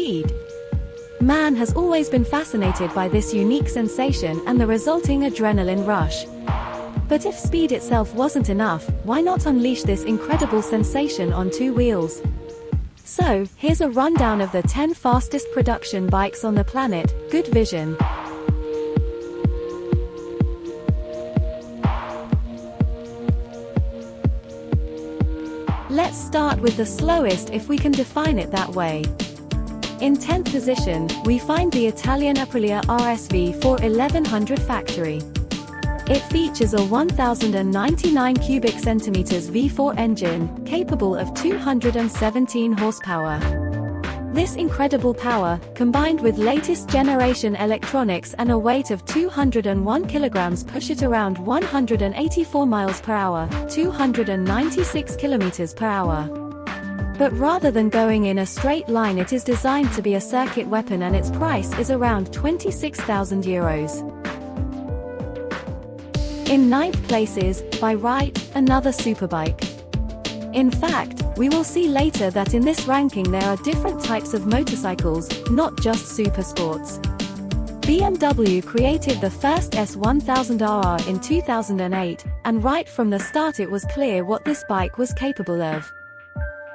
speed. Man has always been fascinated by this unique sensation and the resulting adrenaline rush. But if speed itself wasn't enough, why not unleash this incredible sensation on two wheels? So, here's a rundown of the 10 fastest production bikes on the planet. Good vision. Let's start with the slowest, if we can define it that way. In 10th position, we find the Italian Aprilia RSV 1100 Factory. It features a 1099 cubic centimeters V4 engine, capable of 217 horsepower. This incredible power, combined with latest generation electronics and a weight of 201 kilograms, push it around 184 miles per hour, 296 kilometers per hour. But rather than going in a straight line, it is designed to be a circuit weapon, and its price is around 26,000 euros. In 9th place is, by right, another superbike. In fact, we will see later that in this ranking there are different types of motorcycles, not just supersports. BMW created the first S1000RR in 2008, and right from the start it was clear what this bike was capable of.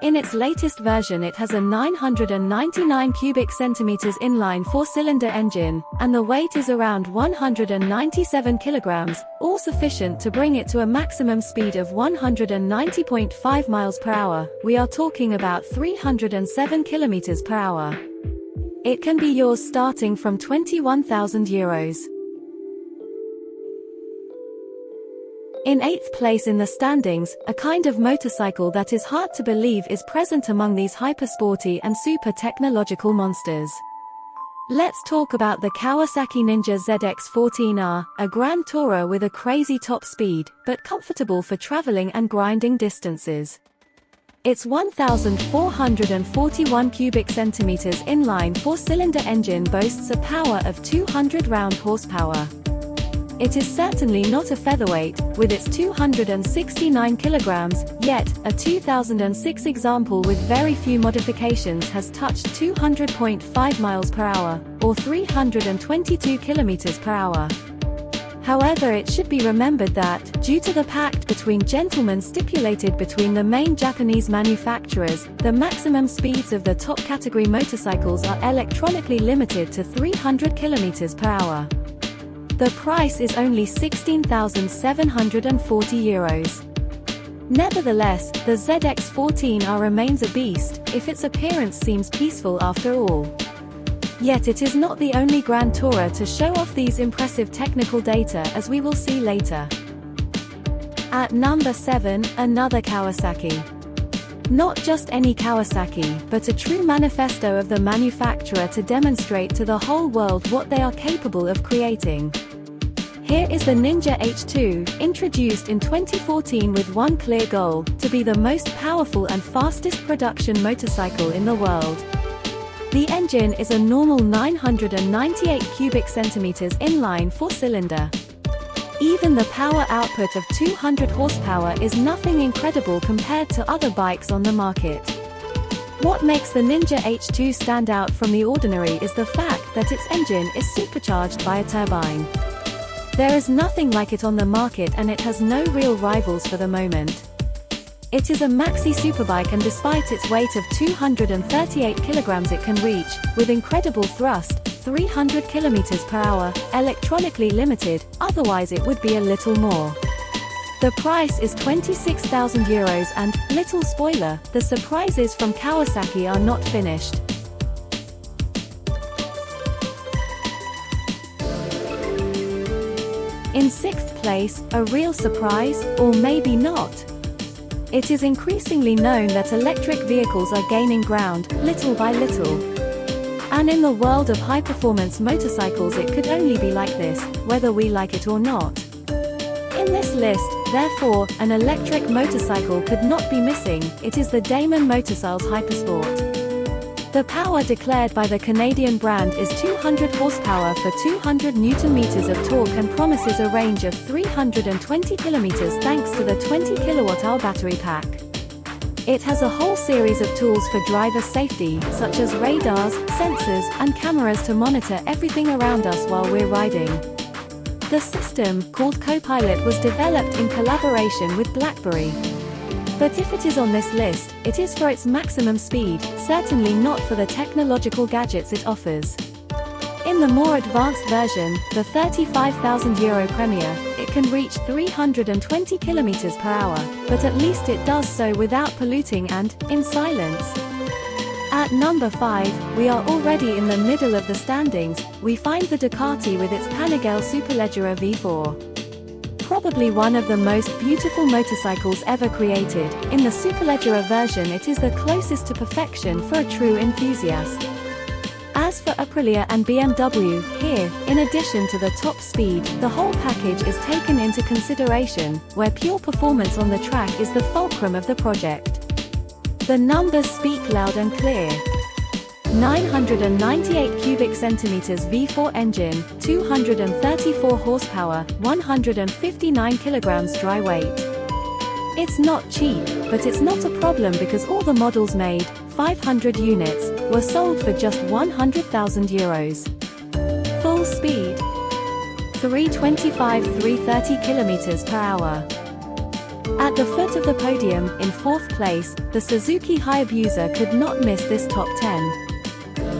In its latest version it has a 999 cubic centimeters inline 4-cylinder engine, and the weight is around 197 kilograms, all sufficient to bring it to a maximum speed of 190.5 miles per hour. We are talking about 307 kilometers per hour. It can be yours starting from 21,000 euros. In 8th place in the standings, a kind of motorcycle that is hard to believe is present among these hypersporty and super technological monsters. Let's talk about the Kawasaki Ninja ZX-14R, a grand tourer with a crazy top speed, but comfortable for traveling and grinding distances. Its 1,441 cubic centimeters inline 4-cylinder engine boasts a power of 200 round horsepower. It is certainly not a featherweight, with its 269 kilograms, yet, a 2006 example with very few modifications has touched 200.5 miles per hour, or 322 kilometers per hour. However, it should be remembered that, due to the pact between gentlemen stipulated between the main Japanese manufacturers, the maximum speeds of the top category motorcycles are electronically limited to 300 kilometers per hour. The price is only 16,740 euros. Nevertheless, the ZX-14R remains a beast, if its appearance seems peaceful after all. Yet it is not the only grand tourer to show off these impressive technical data, as we will see later. At number 7, another Kawasaki. Not just any Kawasaki, but a true manifesto of the manufacturer to demonstrate to the whole world what they are capable of creating. Here is the Ninja H2, introduced in 2014 with one clear goal, to be the most powerful and fastest production motorcycle in the world. The engine is a normal 998 cubic centimeters inline 4-cylinder. Even the power output of 200 horsepower is nothing incredible compared to other bikes on the market. What makes the Ninja H2 stand out from the ordinary is the fact that its engine is supercharged by a turbine. There is nothing like it on the market, and it has no real rivals for the moment. It is a maxi superbike, and despite its weight of 238 kilograms it can reach, with incredible thrust, 300 kilometers per hour, electronically limited, otherwise it would be a little more. The price is 26,000 euros and, little spoiler, the surprises from Kawasaki are not finished. In 6th place, a real surprise, or maybe not. It is increasingly known that electric vehicles are gaining ground, little by little. And in the world of high-performance motorcycles it could only be like this, whether we like it or not. In this list, therefore, an electric motorcycle could not be missing. It is the Damon Motorcycles Hypersport. The power declared by the Canadian brand is 200 horsepower for 200 Nm of torque and promises a range of 320 km thanks to the 20 kWh battery pack. It has a whole series of tools for driver safety, such as radars, sensors, and cameras to monitor everything around us while we're riding. The system, called Copilot, was developed in collaboration with BlackBerry. But if it is on this list, it is for its maximum speed, certainly not for the technological gadgets it offers. In the more advanced version, the €35,000 Premier, it can reach 320 km/h, but at least it does so without polluting and, in silence. At number 5, we are already in the middle of the standings. We find the Ducati with its Panigale Superleggera V4. Probably one of the most beautiful motorcycles ever created. In the Superleggera version, it is the closest to perfection for a true enthusiast. As for Aprilia and BMW, here, in addition to the top speed, the whole package is taken into consideration, where pure performance on the track is the fulcrum of the project. The numbers speak loud and clear. 998 cubic centimeters V4 engine, 234 horsepower, 159 kilograms dry weight. It's not cheap, but it's not a problem because all the models made, 500 units, were sold for just €100,000. Full speed 325-330 km/h. At the foot of the podium, in 4th place, the Suzuki Hayabusa could not miss this top 10.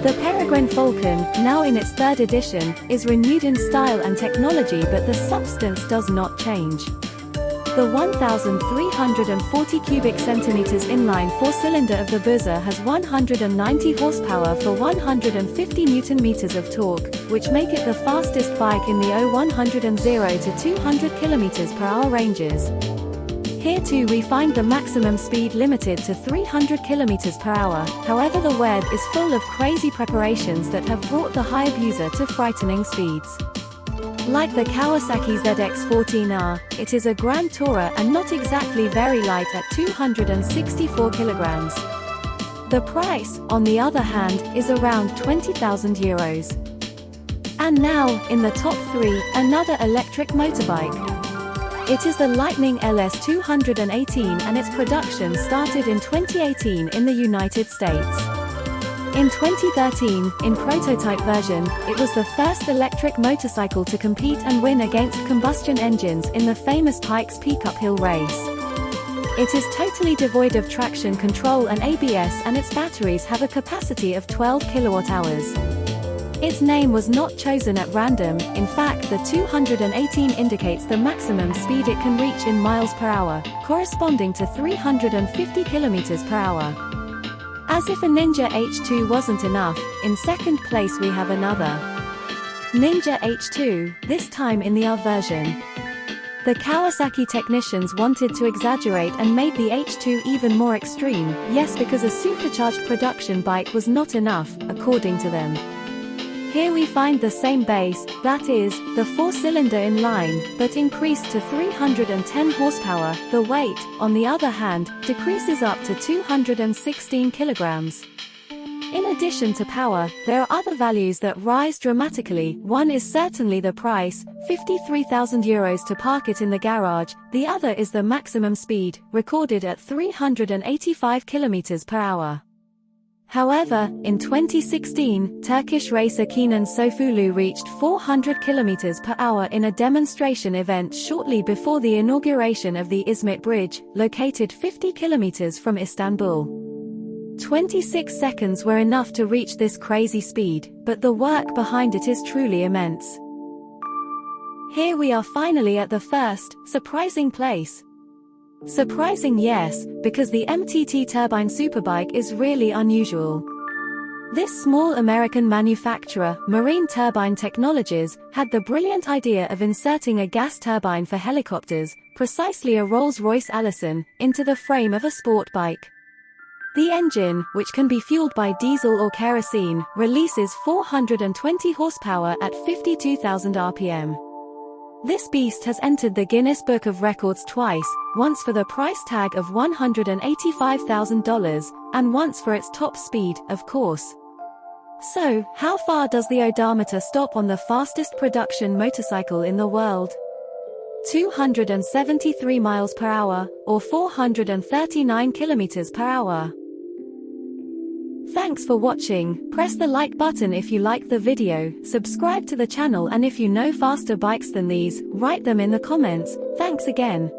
The Peregrine Falcon, now in its 3rd edition, is renewed in style and technology, but the substance does not change. The 1,340 cubic centimeters inline 4-cylinder of the Busa has 190 horsepower for 150 Nm of torque, which make it the fastest bike in the 0 to 200 km/h ranges. Here too we find the maximum speed limited to 300 km/h, however the web is full of crazy preparations that have brought the Hayabusa to frightening speeds. Like the Kawasaki ZX-14R, it is a Grand Tourer and not exactly very light at 264 kilograms. The price, on the other hand, is around €20,000. And now, in the top 3, another electric motorbike. It is the Lightning LS 218 and its production started in 2018 in the United States. In 2013, in prototype version, it was the first electric motorcycle to compete and win against combustion engines in the famous Pikes Peak uphill race. It is totally devoid of traction control and ABS, and its batteries have a capacity of 12 kWh. Its name was not chosen at random. In fact, the 218 indicates the maximum speed it can reach in miles per hour, corresponding to 350 km/h. As if a Ninja H2 wasn't enough, in 2nd place we have another Ninja H2, this time in the R version. The Kawasaki technicians wanted to exaggerate and made the H2 even more extreme, yes, because a supercharged production bike was not enough, according to them. Here we find the same base, that is, the 4-cylinder inline, but increased to 310 horsepower. The weight, on the other hand, decreases up to 216 kilograms. In addition to power, there are other values that rise dramatically. One is certainly the price, €53,000 to park it in the garage. The other is the maximum speed, recorded at 385 km/h. However, in 2016, Turkish racer Kenan Sofulu reached 400 km/h in a demonstration event shortly before the inauguration of the Izmit Bridge, located 50 km from Istanbul. 26 seconds were enough to reach this crazy speed, but the work behind it is truly immense. Here we are finally at the first, surprising place. Surprising, yes, because the MTT Turbine Superbike is really unusual. This small American manufacturer, Marine Turbine Technologies, had the brilliant idea of inserting a gas turbine for helicopters, precisely a Rolls-Royce Allison, into the frame of a sport bike. The engine, which can be fueled by diesel or kerosene, releases 420 horsepower at 52,000 RPM. This beast has entered the Guinness Book of Records twice, once for the price tag of $185,000, and once for its top speed, of course. So, how far does the odometer stop on the fastest production motorcycle in the world? 273 miles per hour, or 439 kilometers per hour. Thanks for watching. Press the like button if you like the video, subscribe to the channel, and if you know faster bikes than these, write them in the comments. Thanks again.